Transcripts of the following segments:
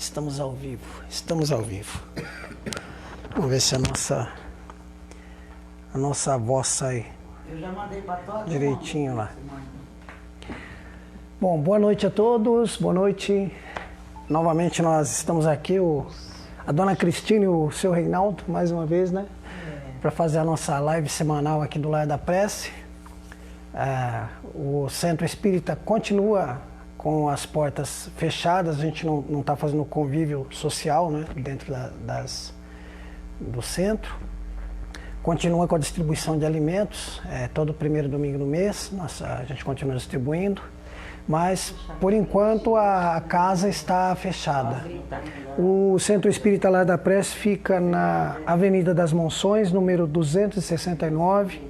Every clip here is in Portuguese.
Estamos ao vivo, estamos ao vivo. Vamos ver se a nossa voz sai direitinho lá. Bom, boa noite a todos, boa noite. Novamente nós estamos aqui, a dona Cristina e o seu Reinaldo, mais uma vez, né? Para fazer a nossa live semanal aqui do Lar da Prece. O Centro Espírita continua com as portas fechadas, a gente não está fazendo convívio social, né, dentro do centro. Continua com a distribuição de alimentos, todo primeiro domingo do mês, a gente continua distribuindo, mas por enquanto a casa está fechada. O Centro Espírita Lar da Prece fica na Avenida das Monções, número 269,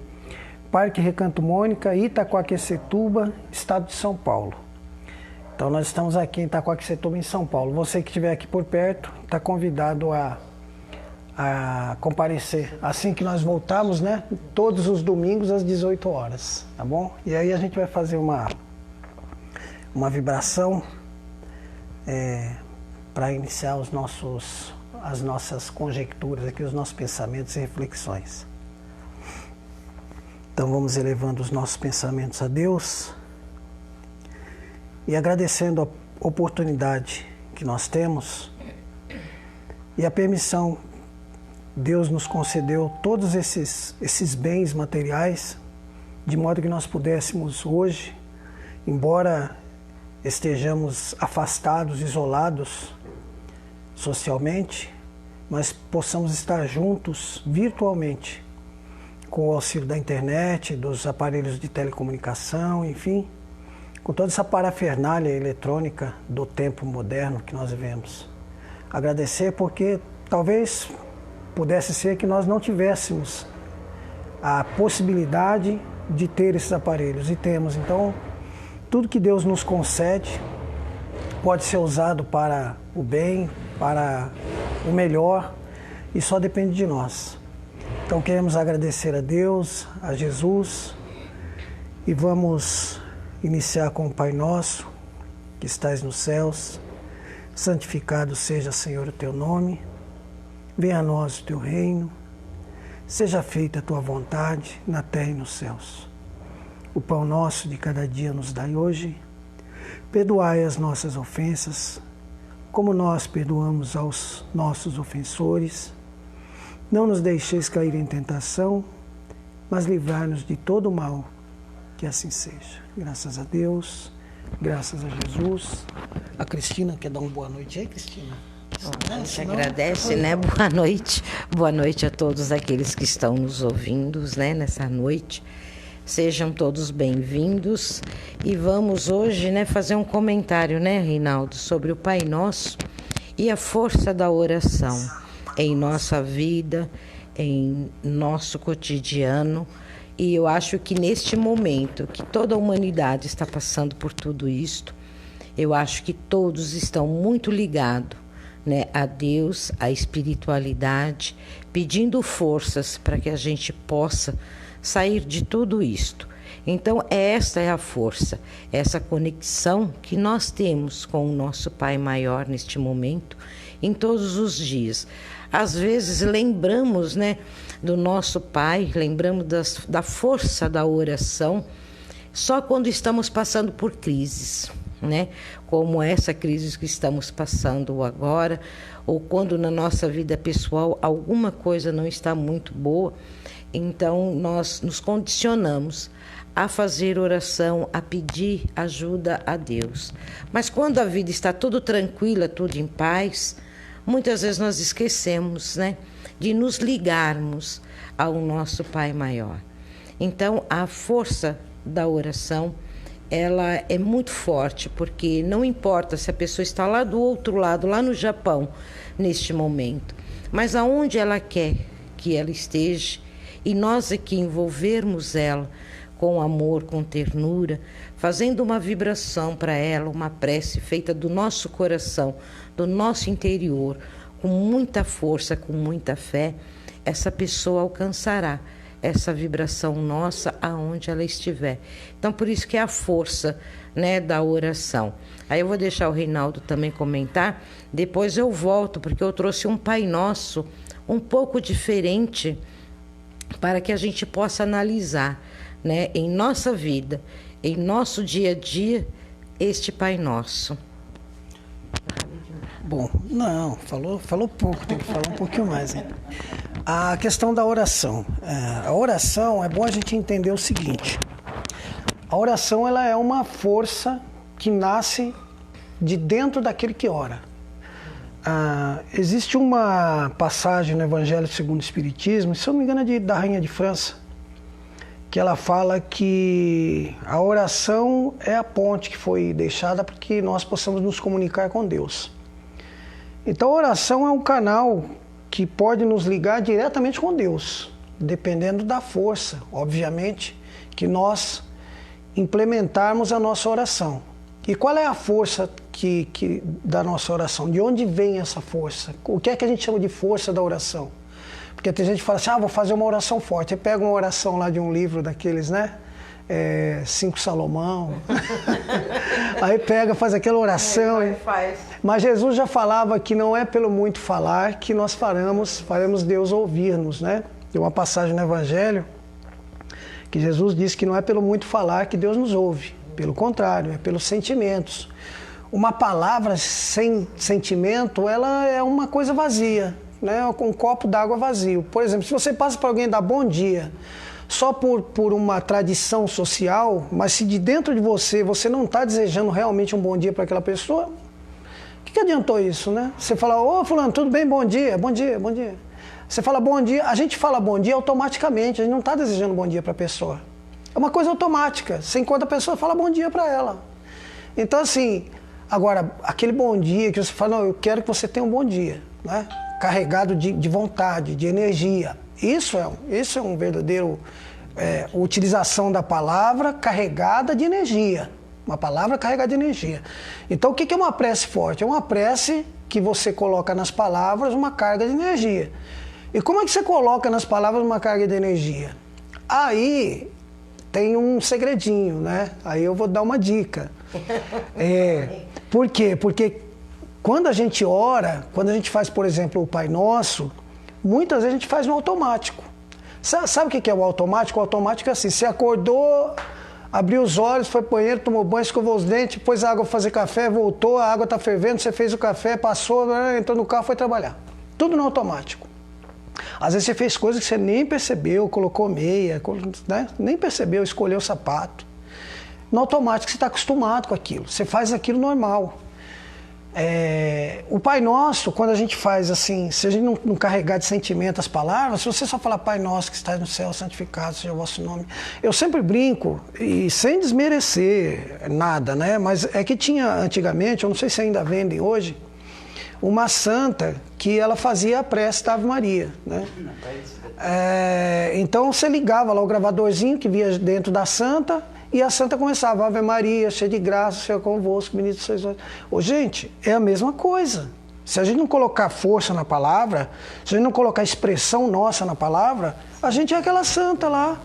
Parque Recanto Mônica, Itaquaquecetuba, Estado de São Paulo. Então nós estamos aqui em Itaquaquecetuba, em São Paulo. Você que estiver aqui por perto está convidado a comparecer assim que nós voltarmos, né? Todos os domingos às 18 horas, tá bom? E aí a gente vai fazer uma vibração para iniciar as nossas conjecturas aqui, os nossos pensamentos e reflexões. Então vamos elevando os nossos pensamentos a Deus e agradecendo a oportunidade que nós temos e a permissão. Deus nos concedeu todos esses bens materiais, de modo que nós pudéssemos hoje, embora estejamos afastados, isolados socialmente, mas possamos estar juntos virtualmente, com o auxílio da internet, dos aparelhos de telecomunicação, enfim, com toda essa parafernália eletrônica do tempo moderno que nós vivemos. Agradecer porque talvez pudesse ser que nós não tivéssemos a possibilidade de ter esses aparelhos, e temos. Então, tudo que Deus nos concede pode ser usado para o bem, para o melhor, e só depende de nós. Então, queremos agradecer a Deus, a Jesus, e vamos iniciar com o Pai Nosso, que estás nos céus. Santificado seja, Senhor, o teu nome. Venha a nós o teu reino. Seja feita a tua vontade, na terra e nos céus. O pão nosso de cada dia nos dai hoje. Perdoai as nossas ofensas, como nós perdoamos aos nossos ofensores. Não nos deixeis cair em tentação, mas livrai-nos de todo o mal. Que assim seja. Graças a Deus, graças a Jesus. A Cristina quer dar uma boa noite aí, Cristina? A gente agradece, né? Boa noite a todos aqueles que estão nos ouvindo, né, nessa noite. Sejam todos bem-vindos e vamos hoje, né, fazer um comentário, né, Reinaldo, sobre o Pai Nosso e a força da oração em nossa vida, em nosso cotidiano. E eu acho que neste momento que toda a humanidade está passando por tudo isto, eu acho que todos estão muito ligados, né, a Deus, a espiritualidade, pedindo forças para que a gente possa sair de tudo isto. Então, esta é a força, essa conexão que nós temos com o nosso Pai Maior neste momento, em todos os dias. Às vezes lembramos, né, do nosso Pai, lembramos da força da oração, só quando estamos passando por crises, né? Como essa crise que estamos passando agora, ou quando na nossa vida pessoal alguma coisa não está muito boa, então nós nos condicionamos a fazer oração, a pedir ajuda a Deus. Mas quando a vida está tudo tranquila, tudo em paz, muitas vezes nós esquecemos, né, de nos ligarmos ao nosso Pai Maior. Então, a força da oração, ela é muito forte, porque não importa se a pessoa está lá do outro lado, lá no Japão, neste momento, mas aonde ela quer que ela esteja, e nós aqui envolvermos ela com amor, com ternura, fazendo uma vibração para ela, uma prece feita do nosso coração, do nosso interior, com muita força, com muita fé, essa pessoa alcançará essa vibração nossa aonde ela estiver. Então, por isso que a força né, da oração. Aí eu vou deixar o Reinaldo também comentar, depois eu volto, porque eu trouxe um Pai Nosso um pouco diferente para que a gente possa analisar, né, em nossa vida, em nosso dia a dia, este Pai Nosso. Bom, não, falou pouco, tem que falar um pouquinho mais, hein? A questão da oração. A oração, é bom a gente entender o seguinte. A oração, ela é uma força que nasce de dentro daquele que ora. Existe uma passagem no Evangelho segundo o Espiritismo, se eu não me engano é da Rainha de França, que ela fala que a oração é a ponte que foi deixada para que nós possamos nos comunicar com Deus. Então a oração é um canal que pode nos ligar diretamente com Deus, dependendo da força, obviamente, que nós implementarmos a nossa oração. E qual é a força da nossa oração? De onde vem essa força? O que é que a gente chama de força da oração? Porque tem gente que fala assim, vou fazer uma oração forte. Aí pega uma oração lá de um livro daqueles, né? 5 Salomão. Aí pega, faz aquela oração. Mas Jesus já falava que não é pelo muito falar que nós faremos Deus ouvir-nos, né? Tem uma passagem no Evangelho que Jesus disse que não é pelo muito falar que Deus nos ouve. Pelo contrário, é pelos sentimentos. Uma palavra sem sentimento, ela é uma coisa vazia, né? Um copo d'água vazio. Por exemplo, se você passa para alguém dar bom dia, só por uma tradição social, mas se de dentro de você não está desejando realmente um bom dia para aquela pessoa, o que adiantou isso, né? Você fala, ô fulano, tudo bem? Bom dia, bom dia, bom dia. Você fala bom dia, a gente fala bom dia automaticamente, a gente não está desejando bom dia para a pessoa. É uma coisa automática, você encontra a pessoa, fala bom dia para ela. Então assim, agora, aquele bom dia que você fala, não, eu quero que você tenha um bom dia, né? Carregado de vontade, de energia. Isso é um verdadeiro utilização da palavra carregada de energia. Uma palavra carregada de energia. Então o que é uma prece forte? É uma prece que você coloca nas palavras uma carga de energia. E como é que você coloca nas palavras uma carga de energia? Aí tem um segredinho, né? Aí eu vou dar uma dica. Por quê? Porque quando a gente ora, quando a gente faz, por exemplo, o Pai Nosso, muitas vezes a gente faz no automático. Sabe o que é o automático? O automático é assim, você acordou, abriu os olhos, foi pro banheiro, tomou banho, escovou os dentes, pôs a água para fazer café, voltou, a água está fervendo, você fez o café, passou, entrou no carro, foi trabalhar. Tudo no automático. Às vezes você fez coisas que você nem percebeu, colocou meia, né? Nem percebeu, escolheu o sapato. No automático você está acostumado com aquilo, você faz aquilo normal. O Pai Nosso, quando a gente faz assim, se a gente não carregar de sentimento as palavras, se você só falar Pai Nosso que está no céu, santificado seja o vosso nome. Eu sempre brinco, e sem desmerecer nada, né? Mas é que tinha antigamente, eu não sei se ainda vendem hoje, uma santa que ela fazia a prece da Ave Maria, né? Então você ligava lá o gravadorzinho que via dentro da santa e a santa começava, Ave Maria, cheia de graça, o Senhor é convosco, bendito sois vós. Gente, é a mesma coisa. Se a gente não colocar força na palavra, se a gente não colocar expressão nossa na palavra, a gente é aquela santa lá,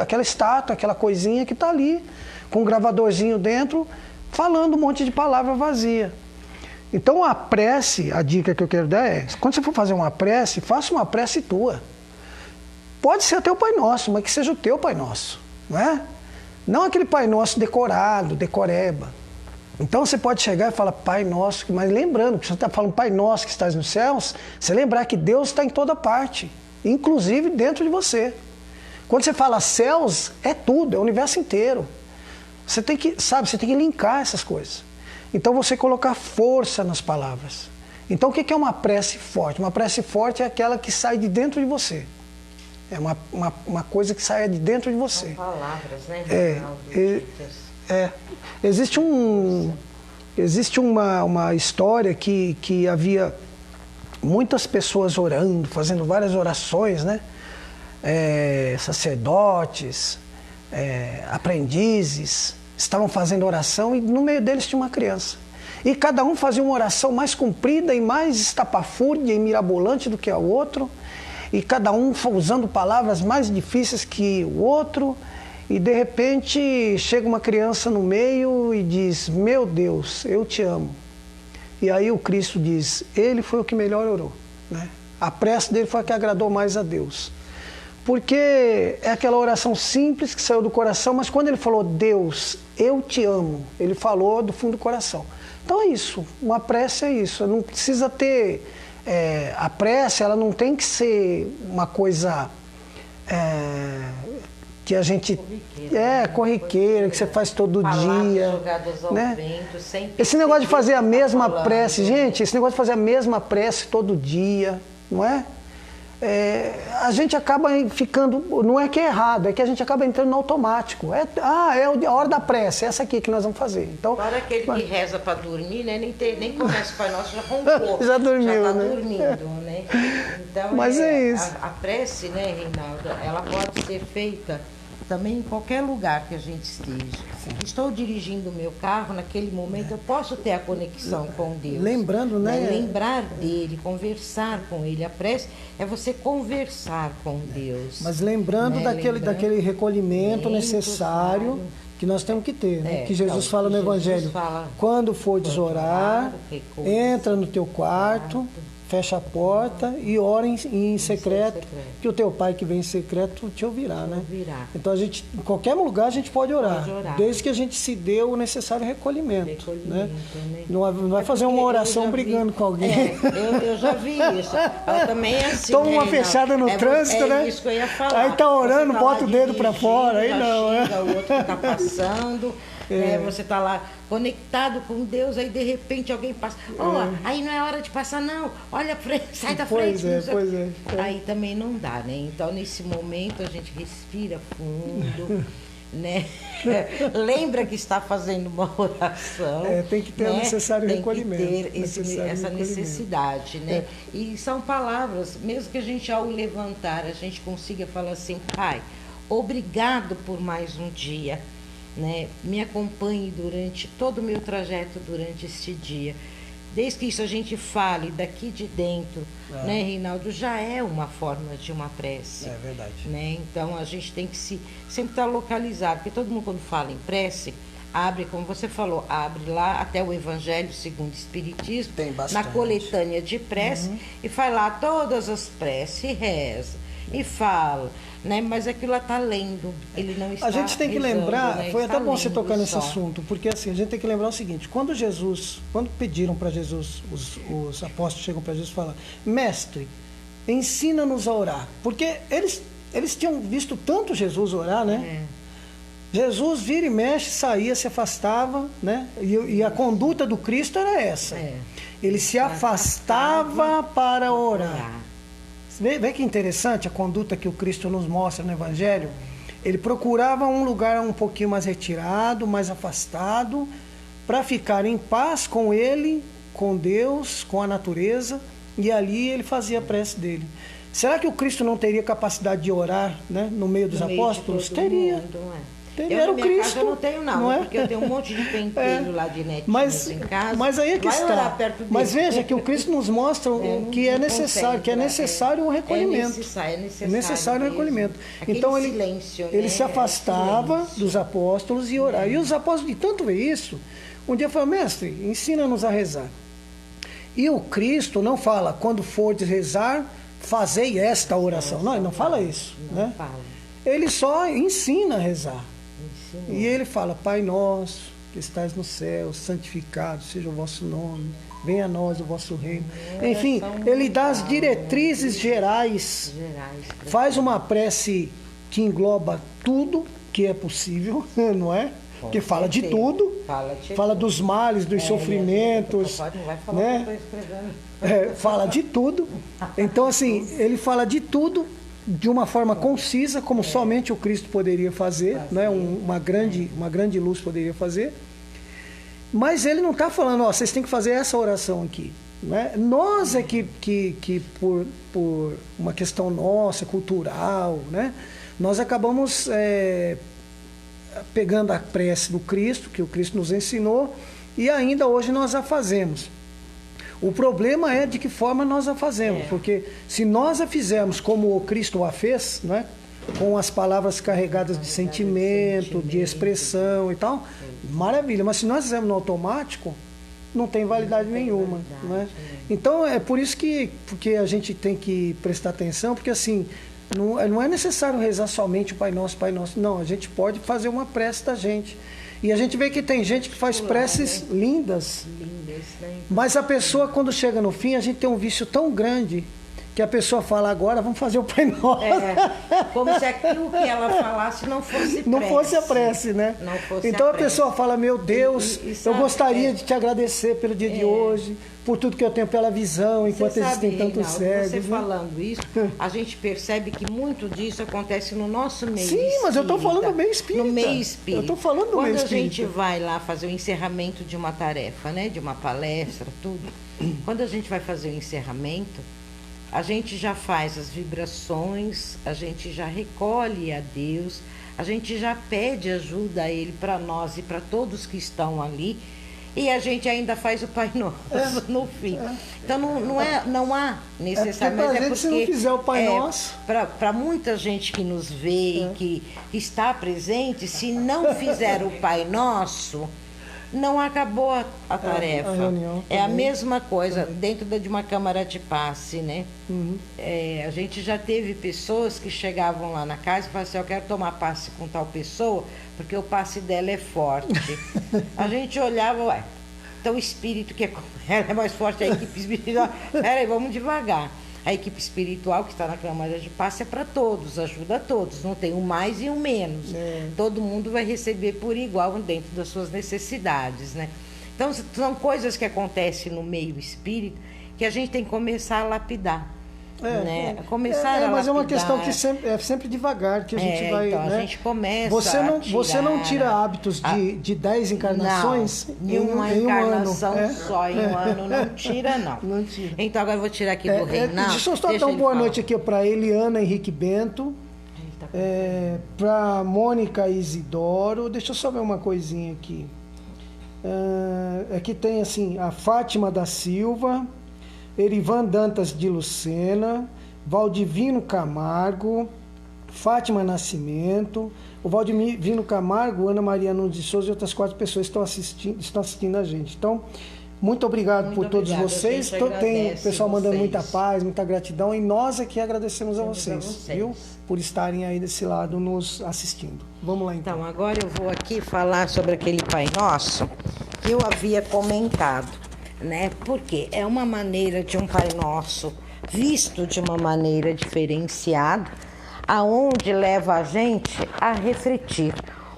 aquela estátua, aquela coisinha que está ali, com um gravadorzinho dentro, falando um monte de palavra vazia. Então a prece, a dica que eu quero dar é, quando você for fazer uma prece, faça uma prece tua. Pode ser até o Pai Nosso, mas que seja o teu Pai Nosso, não é? Não aquele Pai Nosso decorado, decoreba. Então você pode chegar e falar Pai Nosso, mas lembrando que você está falando Pai Nosso que estás nos céus, você lembrar que Deus está em toda parte, inclusive dentro de você. Quando você fala céus, é tudo, é o universo inteiro. Você tem que, você tem que linkar essas coisas. Então você colocar força nas palavras. Então o que é uma prece forte? Uma prece forte é aquela que sai de dentro de você. É uma coisa que sai de dentro de você. São palavras, né? Existe uma história que havia muitas pessoas orando, fazendo várias orações, né? Sacerdotes, aprendizes, estavam fazendo oração e no meio deles tinha uma criança. E cada um fazia uma oração mais comprida e mais estapafúrdia e mirabolante do que a outro. E cada um usando palavras mais difíceis que o outro. e de repente chega uma criança no meio e diz: meu Deus, eu te amo. E aí o Cristo diz: ele foi o que melhor orou, né? A prece dele foi a que agradou mais a Deus. Porque é aquela oração simples que saiu do coração, mas quando ele falou: Deus, eu te amo, ele falou do fundo do coração. Então é isso, uma prece é isso, não precisa ter... a prece, ela não tem que ser uma coisa que a gente... corriqueira, que você faz todo dia. Jogadas ao né? vento, sem esse negócio de fazer a mesma falando. prece, gente, esse negócio de fazer a mesma prece todo dia, não é? A gente acaba ficando, não é que é errado, é que a gente acaba entrando no automático. É a hora da prece, é essa aqui que nós vamos fazer. Então, para aquele que reza para dormir, né? Nem começa o Pai Nosso, já roncou. Já dormiu, já tá né? dormindo, né? Então, mas é isso. A prece, né, Reinaldo, ela pode ser feita também em qualquer lugar que a gente esteja. Estou dirigindo o meu carro, naquele momento eu posso ter a conexão com Deus. Lembrando, né? Lembrar dele, conversar com ele. A prece é você conversar com Deus. Mas lembrando, daquele recolhimento necessário que nós temos que ter, né? Que Jesus fala no Evangelho: quando fordes orar, entra no teu quarto, fecha a porta e ora em secreto, que o teu pai que vem em secreto te ouvirá, né? Então a gente, em qualquer lugar a gente pode orar, desde que a gente se dê o necessário recolhimento, né? Não vai fazer uma oração brigando com alguém. Eu já vi isso. Eu também é assim. Toma uma fechada no trânsito, né? Isso que eu ia falar. Aí tá orando, bota o dedo para fora, aí não, xinga, o outro que tá passando. Você está lá conectado com Deus, aí de repente alguém passa. Aí não é hora de passar, não. Olha a frente, sai da frente. Pois é. Aí também não dá, né? Então, nesse momento, a gente respira fundo, né? Lembra que está fazendo uma oração. Tem que ter o necessário recolhimento. Tem que ter essa necessidade, né? E são palavras, mesmo que a gente, ao levantar, a gente consiga falar assim: Pai, obrigado por mais um dia. Né, me acompanhe durante todo o meu trajeto durante este dia. Desde que isso a gente fale daqui de dentro, né, Reinaldo, já é uma forma de uma prece. É verdade. Né? Então a gente tem que sempre estar localizado, porque todo mundo, quando fala em prece, abre, como você falou, abre lá até o Evangelho segundo o Espiritismo, na coletânea de prece, e faz lá todas as preces, e reza, e fala. Né? Mas aquilo lá está lendo, ele não está. A gente tem que lembrar, né? foi Está até bom você tocar nesse só. assunto, porque assim, a gente tem que lembrar o seguinte: quando pediram para Jesus, os apóstolos chegam para Jesus e falam: Mestre, ensina-nos a orar, porque eles tinham visto tanto Jesus orar, né? Jesus vira e mexe, saía, se afastava, né? E a conduta do Cristo era essa. Ele se afastava para orar. Vê que interessante a conduta que o Cristo nos mostra no Evangelho. Ele procurava um lugar um pouquinho mais retirado, mais afastado, para ficar em paz com ele, com Deus, com a natureza, e ali ele fazia a prece dele. Será que o Cristo não teria capacidade de orar, né, no meio dos apóstolos? Teria. Era o Cristo. Casa eu não tenho não porque eu tenho um monte de pentelho lá de netinhos em casa. Mas aí é que está. Mas veja que o Cristo nos mostra que é necessário um recolhimento. É necessário um recolhimento. Então ele se afastava dos apóstolos e orava. E os apóstolos, de tanto ver isso, um dia falaram: Mestre, ensina-nos a rezar. E o Cristo não fala: quando fordes rezar, fazei esta oração. Não, ele não fala isso. Né? Ele só ensina a rezar. E ele fala: Pai nosso, que estás no céu, santificado seja o vosso nome, venha a nós o vosso reino. Enfim, ele dá as diretrizes gerais, faz uma prece que engloba tudo que é possível, não é? Que fala de tudo, fala dos males, dos sofrimentos, né? Fala de tudo. Então, assim, ele fala de tudo de uma forma concisa, como somente o Cristo poderia fazer, né? uma grande luz poderia fazer. Mas ele não está falando: vocês têm que fazer essa oração aqui. Né? Nós é que por uma questão nossa, cultural, né? Nós acabamos pegando a prece do Cristo, que o Cristo nos ensinou, e ainda hoje nós a fazemos. O problema é de que forma nós a fazemos, porque se nós a fizermos como o Cristo a fez, né? com as palavras carregadas de sentimento, de expressão e tal, maravilha. Mas se nós fizermos no automático, não tem validade nenhuma, né? Então é por isso que porque a gente tem que prestar atenção, porque assim, não é necessário rezar somente o Pai Nosso, Pai Nosso. Não, a gente pode fazer uma prece da gente. E a gente vê que tem gente que faz preces lindas, mas a pessoa, quando chega no fim, a gente tem um vício tão grande que a pessoa fala, agora vamos fazer o Pai Nosso. Como se aquilo que ela falasse não fosse prece. Não fosse a prece, né? Não fosse então a prece. pessoa fala, meu Deus, eu gostaria de te agradecer pelo dia de hoje, por tudo que eu tenho pela visão, enquanto existem tantos cegos. Você falando isso, a gente percebe que muito disso acontece no nosso meio Sim, espírita. mas eu estou falando do meio espírita. No meio espírita. Eu estou falando do meio espírita. Quando a gente vai lá fazer o encerramento de uma tarefa, né? De uma palestra, tudo. Quando a gente vai fazer o encerramento, a gente já faz as vibrações, a gente já recolhe a Deus, a gente já pede ajuda a Ele para nós e para todos que estão ali, e a gente ainda faz o Pai Nosso no fim. Então não há necessariamente. Se não fizer o Pai Nosso. Para muita gente que nos vê e que está presente, se não fizer o Pai Nosso, não acabou a tarefa. A reunião é a mesma coisa dentro de uma câmara de passe, né? A gente já teve pessoas que chegavam lá na casa e falavam assim, eu quero tomar passe com tal pessoa, porque o passe dela é forte. A gente olhava, então o espírito que ela é mais forte, a equipe espiritual, peraí, vamos devagar. A equipe espiritual que está na câmara de passe é para todos, ajuda a todos, não tem um mais e um menos. Todo mundo vai receber por igual dentro das suas necessidades, né? Então, são coisas que acontecem no meio espírita que a gente tem que começar a lapidar. Mas é uma questão que sempre devagar que a gente vai. Então, né? A gente começa você não tira hábitos de 10 encarnações em uma encarnação só, em um ano não tira, não. Não tira. Então agora eu vou tirar aqui do Reinaldo. Deixa eu só dar uma boa noite aqui para Eliana Henrique Bento, para Mônica Isidoro. Deixa eu só ver uma coisinha aqui. Aqui tem assim a Fátima da Silva, Erivan Dantas de Lucena, Valdivino Camargo, Fátima Nascimento, o Valdivino Camargo, Ana Maria Nunes de Souza e outras 4 pessoas estão assistindo a gente. Então, muito obrigado por todos vocês. Tem o pessoal mandando muita paz, muita gratidão, e nós aqui agradecemos a vocês, viu? Por estarem aí desse lado nos assistindo. Vamos lá então. Então, agora eu vou aqui falar sobre aquele Pai Nosso que eu havia comentado, né? Porque é uma maneira de um Pai Nosso visto de uma maneira diferenciada, aonde leva a gente a refletir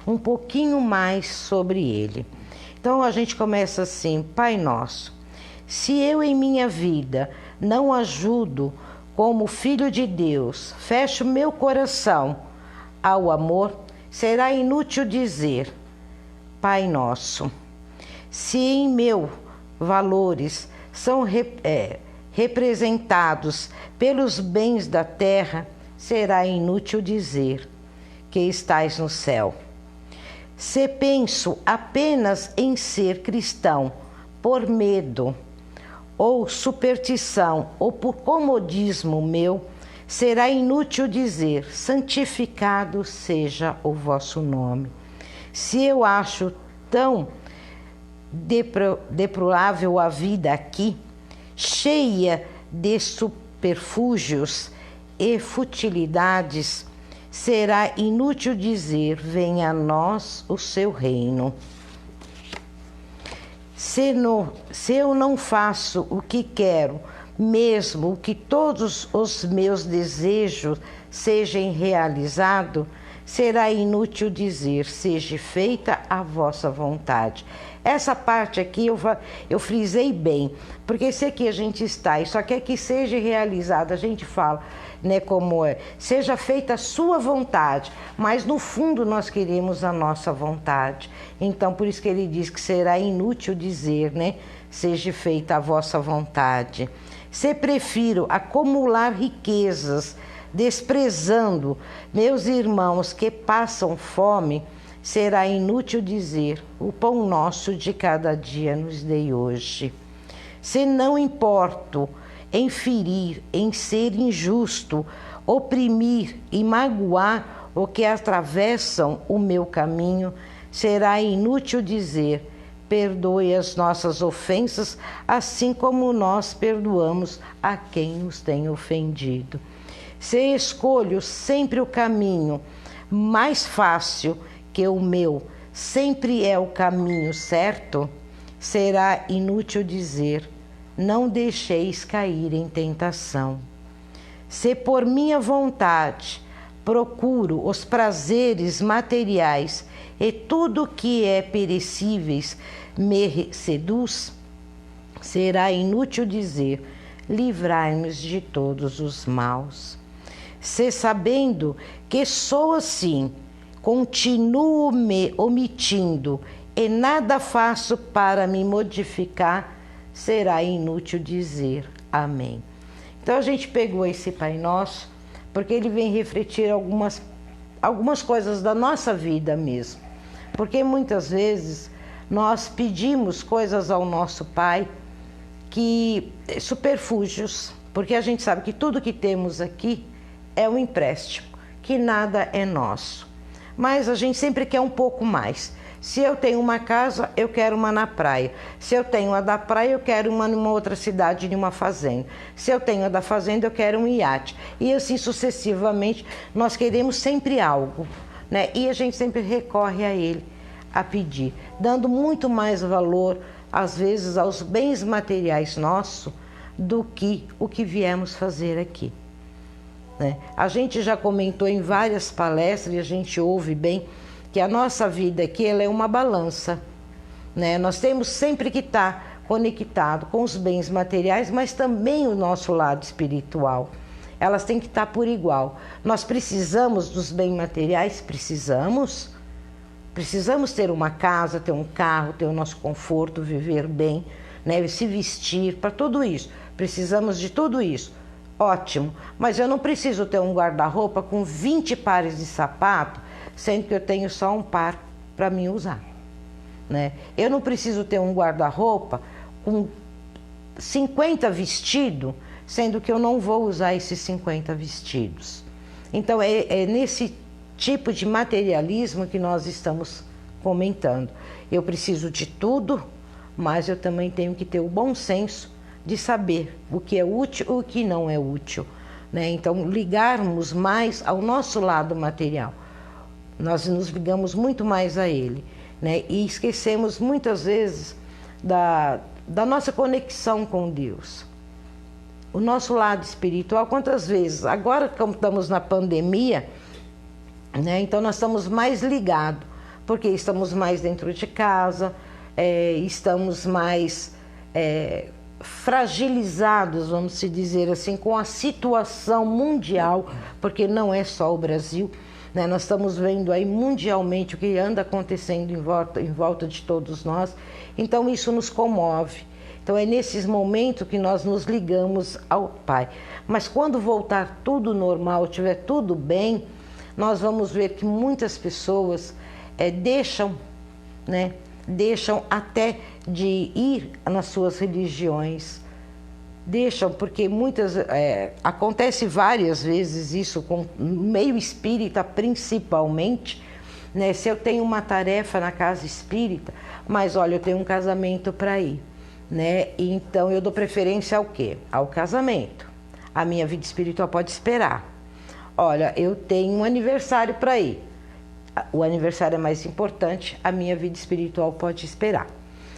um pouquinho mais sobre ele. Então a gente começa assim: Pai Nosso, se eu em minha vida não ajudo como filho de Deus, fecho meu coração ao amor, será inútil dizer Pai Nosso. Se em meus valores são representados pelos bens da terra, será inútil dizer que estais no céu. Se penso apenas em ser cristão por medo ou superstição ou por comodismo meu, será inútil dizer santificado seja o vosso nome. Se eu acho tão deplorável a vida aqui, cheia de superfúgios e futilidades, será inútil dizer venha a nós o seu reino. Se eu não faço o que quero, mesmo que todos os meus desejos sejam realizados, será inútil dizer seja feita a vossa vontade. Essa parte aqui eu frisei bem, porque sei que a gente está e só quer que seja realizada. A gente fala, né, como é, seja feita a sua vontade, mas no fundo nós queremos a nossa vontade. Então, por isso que ele diz que será inútil dizer, né, seja feita a vossa vontade. Se prefiro acumular riquezas, desprezando meus irmãos que passam fome, será inútil dizer o pão nosso de cada dia nos dei hoje. Se não importo em ferir, em ser injusto oprimir e magoar o que atravessam o meu caminho, será inútil dizer: perdoe as nossas ofensas, assim como nós perdoamos a quem nos tem ofendido. Se escolho sempre o caminho mais fácil que o meu, sempre é o caminho certo, será inútil dizer: não deixeis cair em tentação. Se por minha vontade procuro os prazeres materiais e tudo que é perecíveis me seduz, será inútil dizer: livrai-nos de todos os maus. Se sabendo que sou assim, continuo me omitindo e nada faço para me modificar, será inútil dizer amém. Então a gente pegou esse Pai Nosso porque ele vem refletir algumas coisas da nossa vida mesmo. Porque muitas vezes nós pedimos coisas ao nosso Pai que superfúgios, porque a gente sabe que tudo que temos aqui é um empréstimo, que nada é nosso. Mas a gente sempre quer um pouco mais. Se eu tenho uma casa, eu quero uma na praia. Se eu tenho a da praia, eu quero uma numa outra cidade, numa fazenda. Se eu tenho a da fazenda, eu quero um iate. E assim sucessivamente, nós queremos sempre algo, né? E a gente sempre recorre a ele a pedir, dando muito mais valor, às vezes, aos bens materiais nossos do que o que viemos fazer aqui, né? A gente já comentou em várias palestras e a gente ouve bem que a nossa vida aqui ela é uma balança, né? Nós temos sempre que estar conectado com os bens materiais, mas também o nosso lado espiritual. Elas têm que estar por igual. Nós precisamos dos bens materiais? Precisamos. Precisamos ter uma casa, ter um carro, ter o nosso conforto, viver bem, né? Se vestir, para tudo isso. Precisamos de tudo isso. Ótimo. Mas eu não preciso ter um guarda-roupa com 20 pares de sapato, sendo que eu tenho só um par para mim usar, né? Eu não preciso ter um guarda-roupa com 50 vestidos, sendo que eu não vou usar esses 50 vestidos. Então é nesse tipo de materialismo que nós estamos comentando. Eu preciso de tudo, mas eu também tenho que ter o bom senso de saber o que é útil e o que não é útil, né? Então ligarmos mais ao nosso lado material. Nós nos ligamos muito mais a ele, né? E esquecemos muitas vezes da nossa conexão com Deus. O nosso lado espiritual, quantas vezes, agora como estamos na pandemia, né? Então nós estamos mais ligados, porque estamos mais dentro de casa, estamos mais fragilizados, vamos se dizer assim, com a situação mundial, porque não é só o Brasil, né? Nós estamos vendo aí mundialmente o que anda acontecendo em volta de todos nós, então isso nos comove. Então é nesses momentos que nós nos ligamos ao Pai. Mas quando voltar tudo normal, tiver tudo bem, nós vamos ver que muitas pessoas deixam, né? Deixam até de ir nas suas religiões. Deixam, porque acontece várias vezes isso com o meio espírita principalmente, né? Se eu tenho uma tarefa na casa espírita, mas olha, eu tenho um casamento para ir, né? Então eu dou preferência ao quê? Ao casamento. A minha vida espiritual pode esperar. Olha, eu tenho um aniversário para ir. O aniversário é mais importante, a minha vida espiritual pode esperar.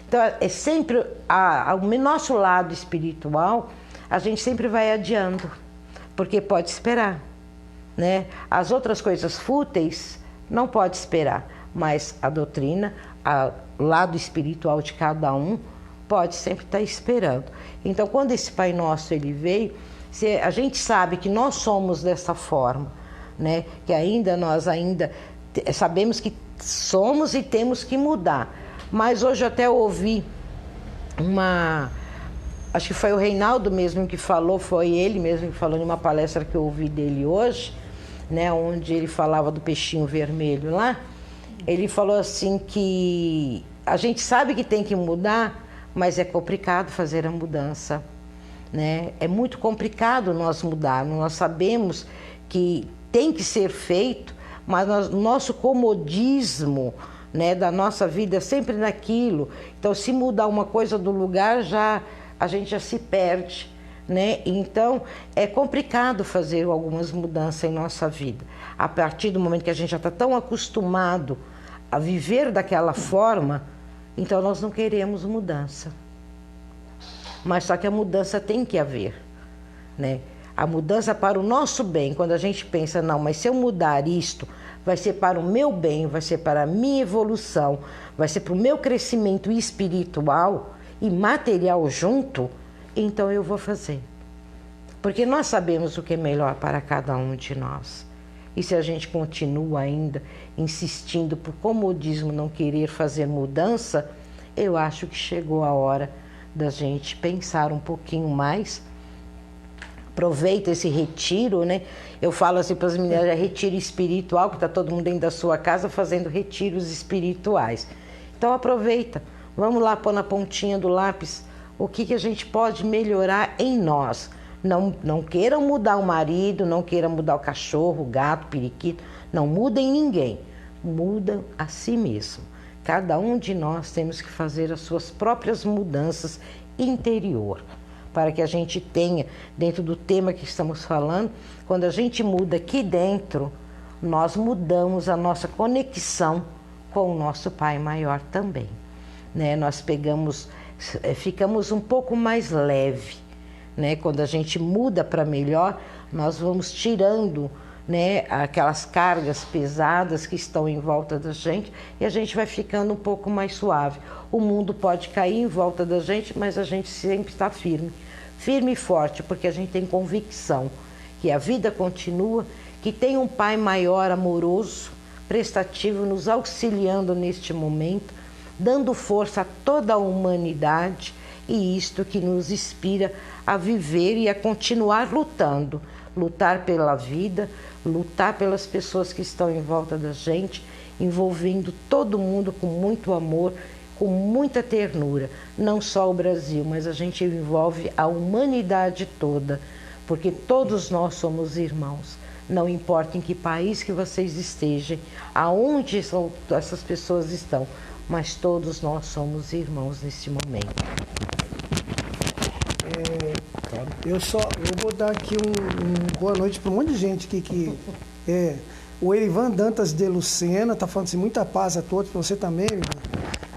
Então, é sempre o nosso lado espiritual, a gente sempre vai adiando, porque pode esperar, né? As outras coisas fúteis não pode esperar, mas a doutrina, o lado espiritual de cada um, pode sempre estar esperando. Então, quando esse Pai Nosso ele veio, a gente sabe que nós somos dessa forma, né? Que nós ainda sabemos que somos e temos que mudar. Mas hoje eu até ouvi acho que foi o Reinaldo mesmo que falou, foi ele mesmo que falou em uma palestra que eu ouvi dele hoje, né? Onde ele falava do peixinho vermelho lá. Ele falou assim que a gente sabe que tem que mudar, mas é complicado fazer a mudança, né? É muito complicado nós mudarmos. Nós sabemos que tem que ser feito, mas nosso comodismo, né, da nossa vida é sempre naquilo. Então, se mudar uma coisa do lugar, a gente já se perde, né? Então, é complicado fazer algumas mudanças em nossa vida. A partir do momento que a gente já está tão acostumado a viver daquela forma, então nós não queremos mudança. Mas só que a mudança tem que haver, né? A mudança para o nosso bem, quando a gente pensa, não, mas se eu mudar isto, vai ser para o meu bem, vai ser para a minha evolução, vai ser para o meu crescimento espiritual e material junto, então eu vou fazer. Porque nós sabemos o que é melhor para cada um de nós. E se a gente continua ainda insistindo por comodismo, não querer fazer mudança, eu acho que chegou a hora da gente pensar um pouquinho mais. Aproveita esse retiro, né? Eu falo assim para as meninas, é retiro espiritual, que está todo mundo dentro da sua casa fazendo retiros espirituais. Então aproveita, vamos lá pôr na pontinha do lápis o que a gente pode melhorar em nós. Não queiram mudar o marido, não queiram mudar o cachorro, o gato, o periquito, não mudem ninguém, mudam a si mesmo. Cada um de nós temos que fazer as suas próprias mudanças interior, para que a gente tenha, dentro do tema que estamos falando, quando a gente muda aqui dentro, nós mudamos a nossa conexão com o nosso Pai Maior também, né? Nós ficamos um pouco mais leve, né? Quando a gente muda para melhor, nós vamos tirando, né, aquelas cargas pesadas que estão em volta da gente e a gente vai ficando um pouco mais suave. O mundo pode cair em volta da gente, mas a gente sempre está firme e forte, porque a gente tem convicção que a vida continua, que tem um Pai maior, amoroso, prestativo, nos auxiliando neste momento, dando força a toda a humanidade, e isto que nos inspira a viver e a continuar lutando. Lutar pela vida, lutar pelas pessoas que estão em volta da gente, envolvendo todo mundo com muito amor, com muita ternura. Não só o Brasil, mas a gente envolve a humanidade toda, porque todos nós somos irmãos. Não importa em que país que vocês estejam, aonde essas pessoas estão, mas todos nós somos irmãos nesse momento. Eu vou dar aqui boa noite para um monte de gente aqui o Erivan Dantas de Lucena está falando assim, muita paz a todos, para você também, irmã.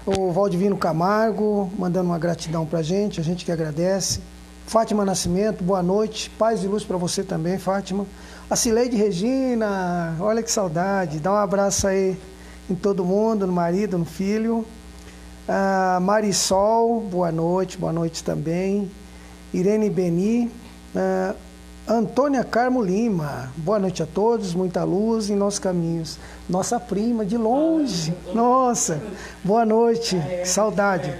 O Valdivino Camargo mandando uma gratidão para a gente que agradece. Fátima Nascimento, boa noite, paz e luz para você também, Fátima. A Cileide Regina, olha que saudade, dá um abraço aí em todo mundo, no marido, no filho. A Marisol, boa noite também. Irene Beni, Antônia Carmo Lima, boa noite a todos, muita luz em nossos caminhos. Nossa prima, de longe, nossa, boa noite, saudade.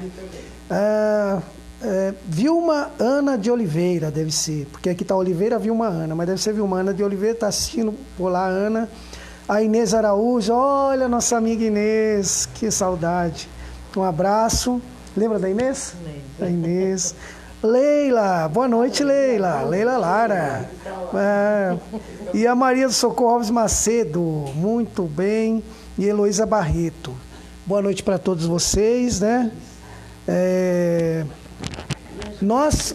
Vilma Ana de Oliveira, deve ser, porque aqui está Oliveira, Vilma Ana, mas deve ser Vilma Ana de Oliveira, está assistindo, olá Ana. A Inês Araújo, olha nossa amiga Inês, que saudade. Um abraço, lembra da Inês? Da Inês. Leila, boa noite, Leila. Leila Lara. E a Maria do Socorro Alves Macedo, muito bem. E Heloísa Barreto. Boa noite para todos vocês, né? Nós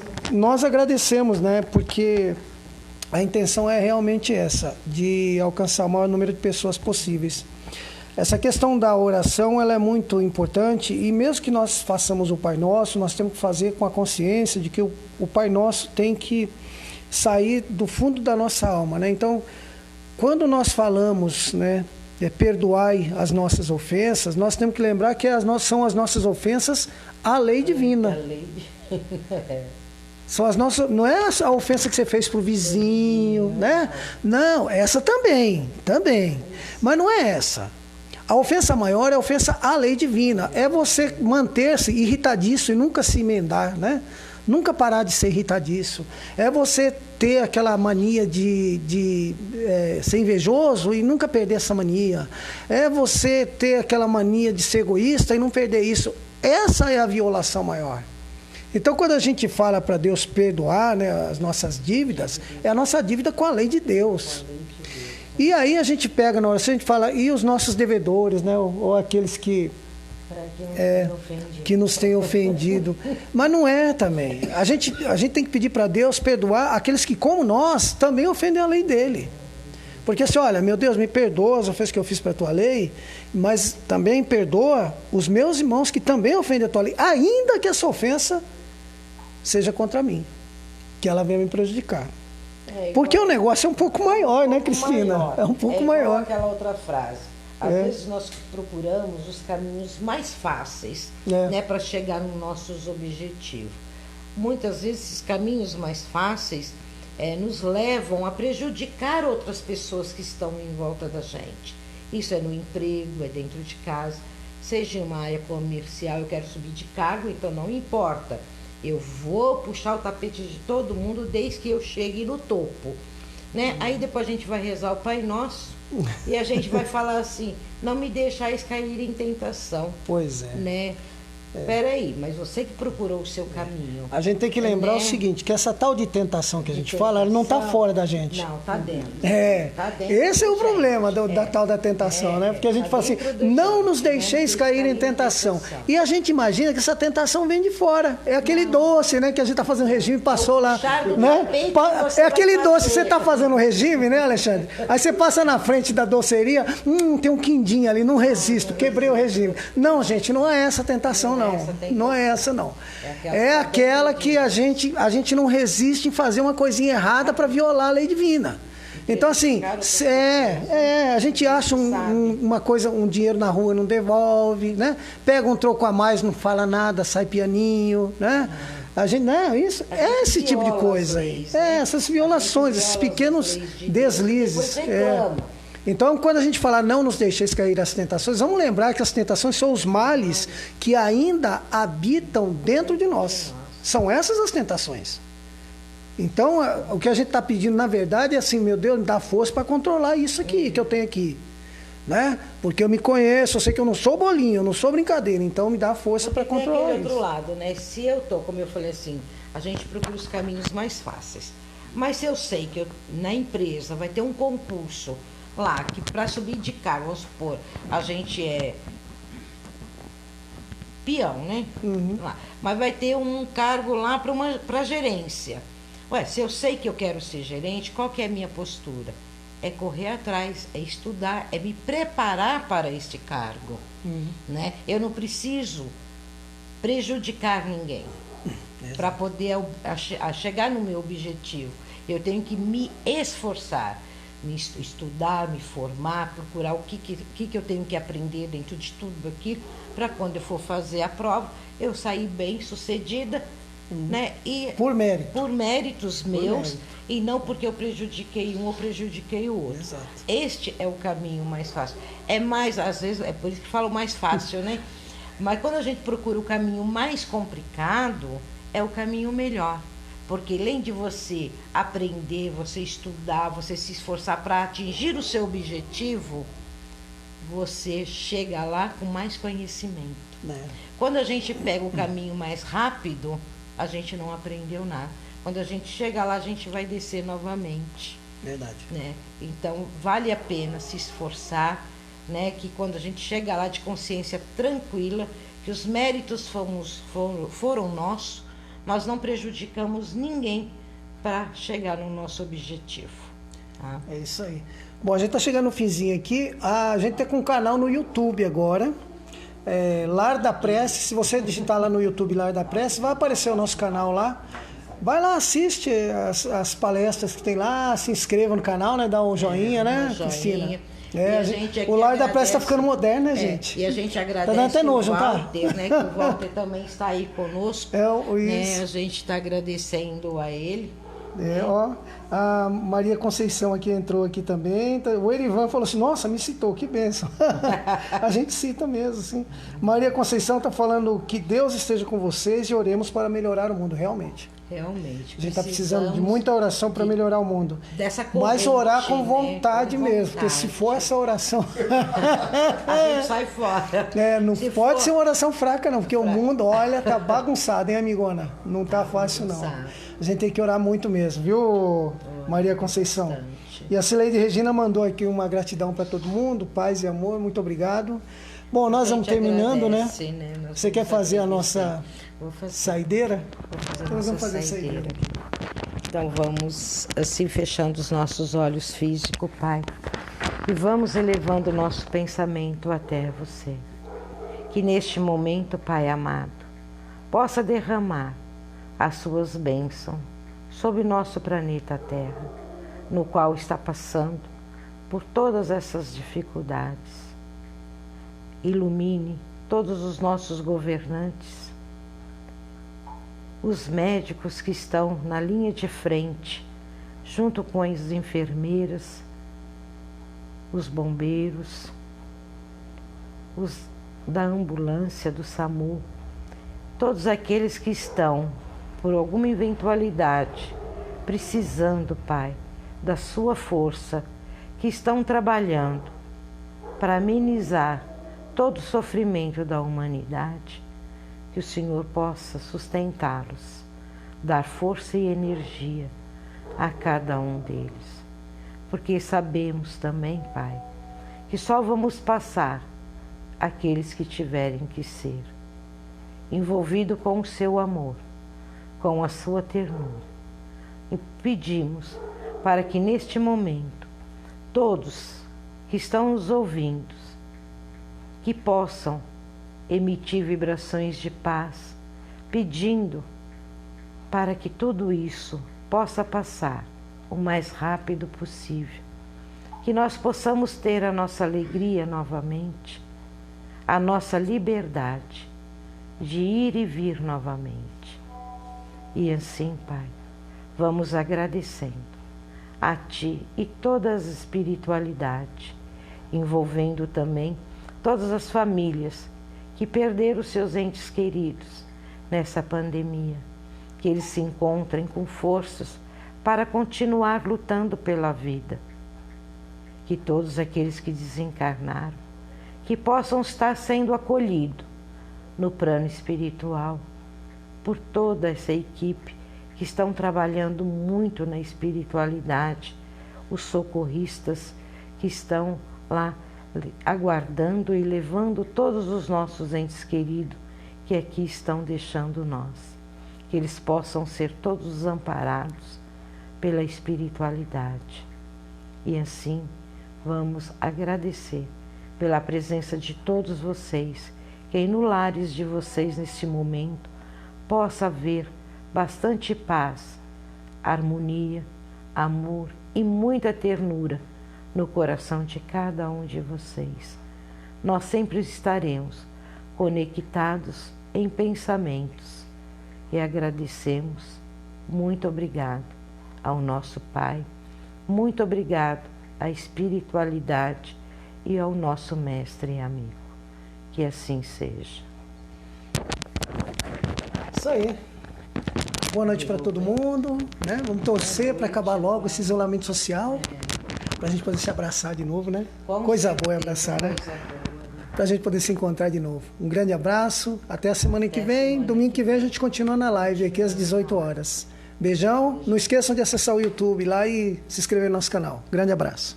agradecemos, né? Porque a intenção é realmente essa, de alcançar o maior número de pessoas possíveis. Essa questão da oração, ela é muito importante, e mesmo que nós façamos o Pai Nosso, nós temos que fazer com a consciência de que o Pai Nosso tem que sair do fundo da nossa alma, né? Então, quando nós falamos, né, perdoai as nossas ofensas, nós temos que lembrar que são as nossas ofensas à lei divina. São as nossas, não é a ofensa que você fez para o vizinho, né? Não, essa também, mas não é essa. A ofensa maior é a ofensa à lei divina. É você manter-se irritadiço e nunca se emendar, né? Nunca parar de ser irritadiço. É você ter aquela mania de ser invejoso e nunca perder essa mania. É você ter aquela mania de ser egoísta e não perder isso. Essa é a violação maior. Então, quando a gente fala para Deus perdoar, né, as nossas dívidas, é a nossa dívida com a lei de Deus. E aí a gente pega na oração, a gente fala, e os nossos devedores, né? Ou aqueles que nos têm ofendido. Mas não é também. A gente tem que pedir para Deus perdoar aqueles que, como nós, também ofendem a lei dele. Porque assim, olha, meu Deus, me perdoa as ofensas que eu fiz para a tua lei, mas também perdoa os meus irmãos que também ofendem a tua lei, ainda que essa ofensa seja contra mim, que ela venha me prejudicar. Porque o negócio é um pouco maior, né, Cristina? É um pouco maior. Aquela outra frase. Às vezes nós procuramos os caminhos mais fáceis, né, para chegar nos nossos objetivos. Muitas vezes esses caminhos mais fáceis nos levam a prejudicar outras pessoas que estão em volta da gente. Isso é no emprego, é dentro de casa, seja em uma área comercial, eu quero subir de cargo, então não importa. Eu vou puxar o tapete de todo mundo desde que eu chegue no topo. Né? Aí depois a gente vai rezar o Pai Nosso e a gente vai falar assim, não me deixais cair em tentação. Pois é. Né? Peraí, mas você que procurou o seu caminho. A gente tem que lembrar o seguinte, que essa tal de tentação que a gente fala, ela não está fora da gente. Não, está dentro. Tá dentro. Esse é o problema da tal da tentação, né? Porque a gente fala assim, não nos deixeis cair em tentação. E a gente imagina que essa tentação vem de fora. É aquele doce, né? Que a gente está fazendo regime, passou lá. Né? É aquele doce que você está fazendo regime, né, Alexandre? Aí você passa na frente da doceria, tem um quindim ali, não resisto, quebrei o regime. Não, gente, não é essa tentação, não. Não é essa, não. É aquela que a gente não resiste em fazer uma coisinha errada para violar a lei divina. Então, assim, a gente acha uma coisa, um dinheiro na rua, não devolve, né? Pega um troco a mais, não fala nada, sai pianinho, né? A gente, isso, esse tipo de coisa aí. Essas violações, esses pequenos deslizes. Então, quando a gente fala não nos deixeis cair as tentações, vamos lembrar que as tentações são os males que ainda habitam dentro de nós. São essas as tentações. Então, o que a gente está pedindo, na verdade, é assim, meu Deus, me dá força para controlar isso aqui, que eu tenho aqui. Né? Porque eu me conheço, eu sei que eu não sou bolinho, eu não sou brincadeira, então me dá força para controlar isso. Tem outro lado, né? Se eu tô, como eu falei assim, a gente procura os caminhos mais fáceis. Mas se eu sei que na empresa vai ter um concurso lá, que para subir de cargo, vamos supor, a gente é peão, né? Lá. Mas vai ter um cargo lá para gerência. Se eu sei que eu quero ser gerente, qual que é a minha postura? É correr atrás, é estudar, é me preparar para este cargo. Né? Eu não preciso prejudicar ninguém para poder chegar no meu objetivo. Eu tenho que me esforçar, estudar, me formar, procurar o que eu tenho que aprender dentro de tudo aquilo, para quando eu for fazer a prova, eu sair bem sucedida, né? E por mérito. Por méritos meus, e não porque eu prejudiquei um ou prejudiquei o outro. Exato. Este é o caminho mais fácil. É mais, às vezes, é por isso que falo mais fácil, né? Mas quando a gente procura o caminho mais complicado, é o caminho melhor. Porque além de você aprender, você estudar, você se esforçar para atingir o seu objetivo, você chega lá com mais conhecimento. Quando a gente pega o caminho mais rápido, a gente não aprendeu nada. Quando a gente chega lá, a gente vai descer novamente. Verdade. Né? Então, vale a pena se esforçar, né? Que quando a gente chega lá de consciência tranquila, que os méritos foram nossos, nós não prejudicamos ninguém para chegar no nosso objetivo. Tá? É isso aí. Bom, a gente está chegando no finzinho aqui. A gente está com um canal no YouTube agora. Lar da Prece. Se você digitar lá no YouTube Lar da Prece, vai aparecer o nosso canal lá. Vai lá, assiste as palestras que tem lá, se inscreva no canal, né? Dá um joinha, né, Cristina? O Lar da Prece está ficando moderno, né, gente? E a gente agradece tá dando até nojo, o Walter, né? Que o Walter também está aí conosco. Né? A gente está agradecendo a ele. A Maria Conceição aqui entrou aqui também. O Erivan falou assim, nossa, me citou, que bênção. A gente cita mesmo, assim. Maria Conceição está falando que Deus esteja com vocês e oremos para melhorar o mundo, realmente. Realmente. A gente está precisando de muita oração para melhorar o mundo. Dessa corrente, mas orar com vontade, com mesmo, porque se for essa oração... a gente sai fora. Não se pode ser uma oração fraca, não, porque o mundo, olha, tá bagunçado, hein, amigona? Não tá fácil, não. A gente tem que orar muito mesmo, viu, Maria Conceição? E a Cileide Regina mandou aqui uma gratidão para todo mundo, paz e amor, muito obrigado. Bom, nós vamos terminando, agradece, né? Você quer fazer a nossa saideira? Então nós vamos fazer a saideira. Então vamos assim fechando os nossos olhos físicos, Pai, e vamos elevando o nosso pensamento até você. Que neste momento, Pai amado, possa derramar as suas bênçãos sobre nosso planeta Terra, no qual está passando por todas essas dificuldades. Ilumine todos os nossos governantes, os médicos que estão na linha de frente, junto com as enfermeiras, os bombeiros, os da ambulância, do SAMU, todos aqueles que estão, por alguma eventualidade, precisando, Pai, da sua força, que estão trabalhando para amenizar todo o sofrimento da humanidade, que o Senhor possa sustentá-los, dar força e energia a cada um deles. Porque sabemos também, Pai, que só vamos passar aqueles que tiverem que ser, envolvido com o seu amor, com a sua ternura. E pedimos para que neste momento, todos que estão nos ouvindo, que possam emitir vibrações de paz, pedindo para que tudo isso possa passar o mais rápido possível, que nós possamos ter a nossa alegria novamente, a nossa liberdade de ir e vir novamente. E assim, Pai, vamos agradecendo a Ti e toda a espiritualidade, envolvendo também todas as famílias que perderam seus entes queridos nessa pandemia, que eles se encontrem com forças para continuar lutando pela vida. Que todos aqueles que desencarnaram, que possam estar sendo acolhidos no plano espiritual por toda essa equipe que estão trabalhando muito na espiritualidade, os socorristas que estão lá aguardando e levando todos os nossos entes queridos que aqui estão deixando nós, que eles possam ser todos amparados pela espiritualidade. E assim vamos agradecer pela presença de todos vocês, que no lares de vocês neste momento possa haver bastante paz, harmonia, amor e muita ternura no coração de cada um de vocês. Nós sempre estaremos conectados em pensamentos e agradecemos. Muito obrigado ao nosso Pai, muito obrigado à espiritualidade e ao nosso mestre e amigo. Que assim seja. Isso aí. Boa noite para todo mundo, né? Vamos torcer para acabar logo esse isolamento social, para a gente poder se abraçar de novo, né? Coisa boa é abraçar, né? Para a gente poder se encontrar de novo. Um grande abraço, até a semana que vem. Domingo que vem a gente continua na live aqui às 18 horas. Beijão, não esqueçam de acessar o YouTube lá e se inscrever no nosso canal. Grande abraço.